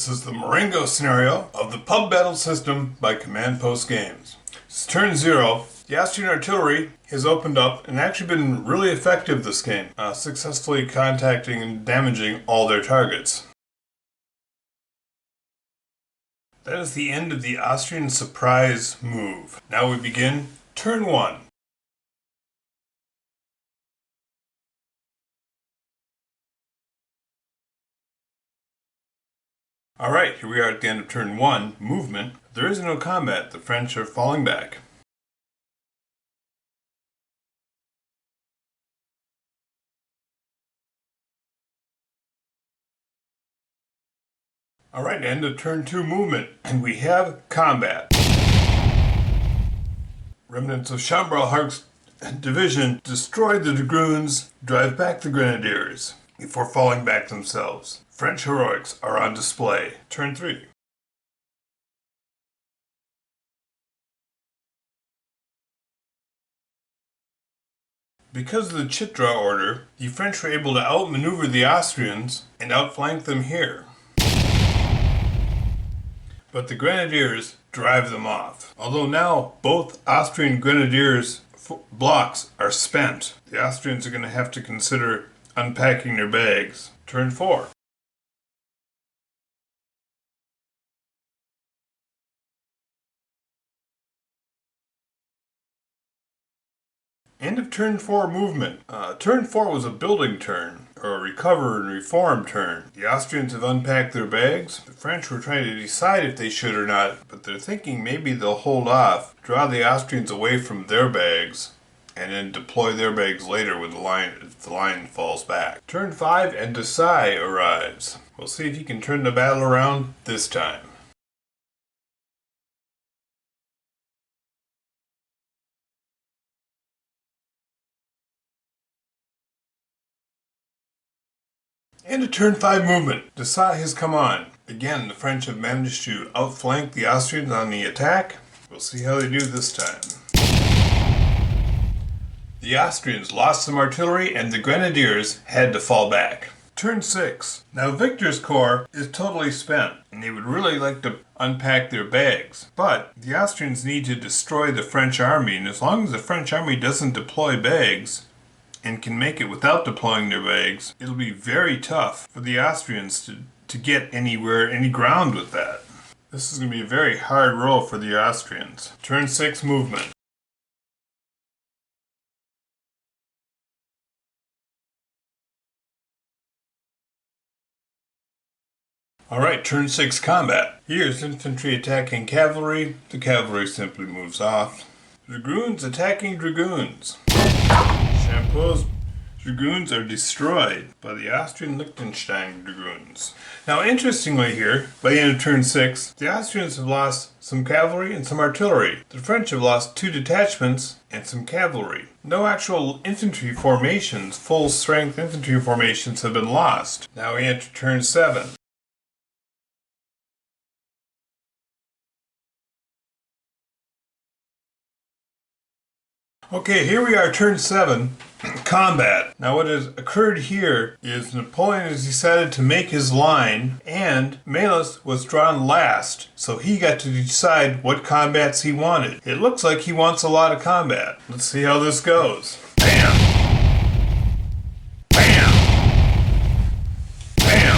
This is the Marengo scenario of the pub battle system by Command Post Games. It's turn 0. The Austrian artillery has opened up and actually been really effective this game, successfully contacting and damaging all their targets. That is the end of the Austrian surprise move. Now we begin turn 1. Alright, here we are at the end of turn 1, movement. There is no combat, the French are falling back. Alright, end of turn 2 movement, and we have combat. Remnants of Chambrel-Hark's division destroy the dragoons, drive back the grenadiers, before falling back themselves. French heroics are on display. Turn 3. Because of the Chitra order, the French were able to outmaneuver the Austrians and outflank them here. But the grenadiers drive them off. Although now both Austrian grenadiers' blocks are spent, the Austrians are going to have to consider unpacking their bags. Turn 4. End of turn 4 movement. Turn 4 was a building turn, or a recover and reform turn. The Austrians have unpacked their bags. The French were trying to decide if they should or not, but they're thinking maybe they'll hold off, draw the Austrians away from their bags, and then deploy their bags later when the line falls back. Turn 5 and Desai arrives. We'll see if he can turn the battle around this time. And a turn 5 movement. Desai has come on. Again, the French have managed to outflank the Austrians on the attack. We'll see how they do this time. The Austrians lost some artillery and the grenadiers had to fall back. Turn 6. Now Victor's corps is totally spent and they would really like to unpack their bags. But the Austrians need to destroy the French army, and as long as the French army doesn't deploy bags, and can make it without deploying their bags, it'll be very tough for the Austrians to get any ground with that. This is going to be a very hard row for the Austrians. Turn 6 movement. Alright, turn 6 combat. Here's infantry attacking cavalry. The cavalry simply moves off. Dragoons attacking dragoons. Champeau's dragoons are destroyed by the Austrian Liechtenstein dragoons. Now interestingly here, by the end of turn 6, the Austrians have lost some cavalry and some artillery. The French have lost 2 detachments and some cavalry. No actual infantry formations, full strength infantry formations have been lost. Now we enter turn 7. Okay, here we are, turn 7, combat. Now what has occurred here is Napoleon has decided to make his line, and Melas was drawn last, so he got to decide what combats he wanted. It looks like he wants a lot of combat. Let's see how this goes. Bam! Bam! Bam!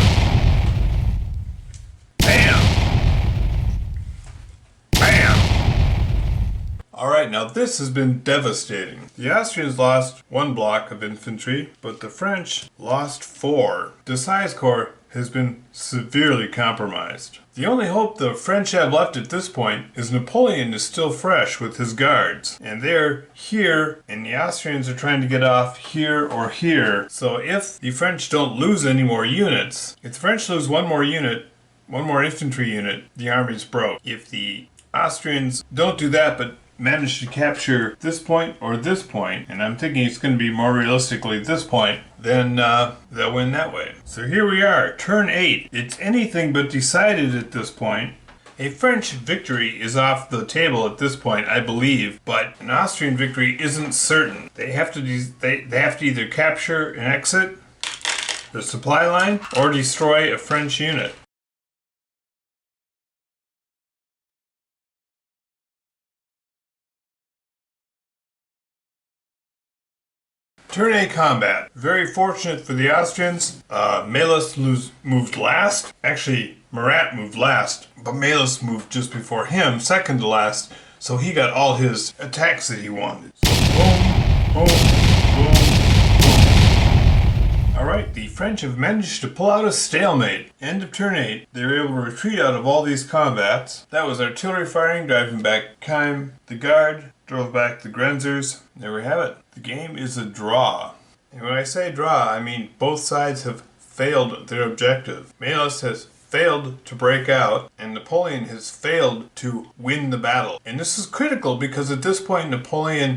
Alright, now this has been devastating. The Austrians lost 1 block of infantry, but the French lost 4. Desai's corps has been severely compromised. The only hope the French have left at this point is Napoleon is still fresh with his guards. And they're here, and the Austrians are trying to get off here or here. So if the French don't lose any more units, if the French lose one more infantry unit, the army's broke. If the Austrians don't do that, but manage to capture this point or this point, and I'm thinking it's going to be more realistically this point, then they'll win that way. So here we are, turn 8. It's anything but decided at this point. A French victory is off the table at this point, I believe, but an Austrian victory isn't certain. They have to either capture an exit, the supply line, or destroy a French unit. Turn A combat. Very fortunate for the Austrians. Melas moved last. Actually, Murat moved last, but Melas moved just before him, second to last, so he got all his attacks that he wanted. So boom, boom, boom, boom. Alright, the French have managed to pull out a stalemate. End of turn 8. They were able to retreat out of all these combats. That was artillery firing, driving back Keim. The Guard drove back the Grenzers. There we have it. The game is a draw. And when I say draw, I mean both sides have failed their objective. Melas has failed to break out, and Napoleon has failed to win the battle. And this is critical because at this point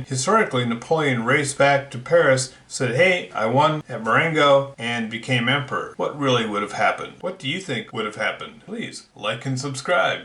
historically Napoleon raced back to Paris, said, hey, I won at Marengo, and became emperor. What really would have happened? What do you think would have happened? Please like and subscribe.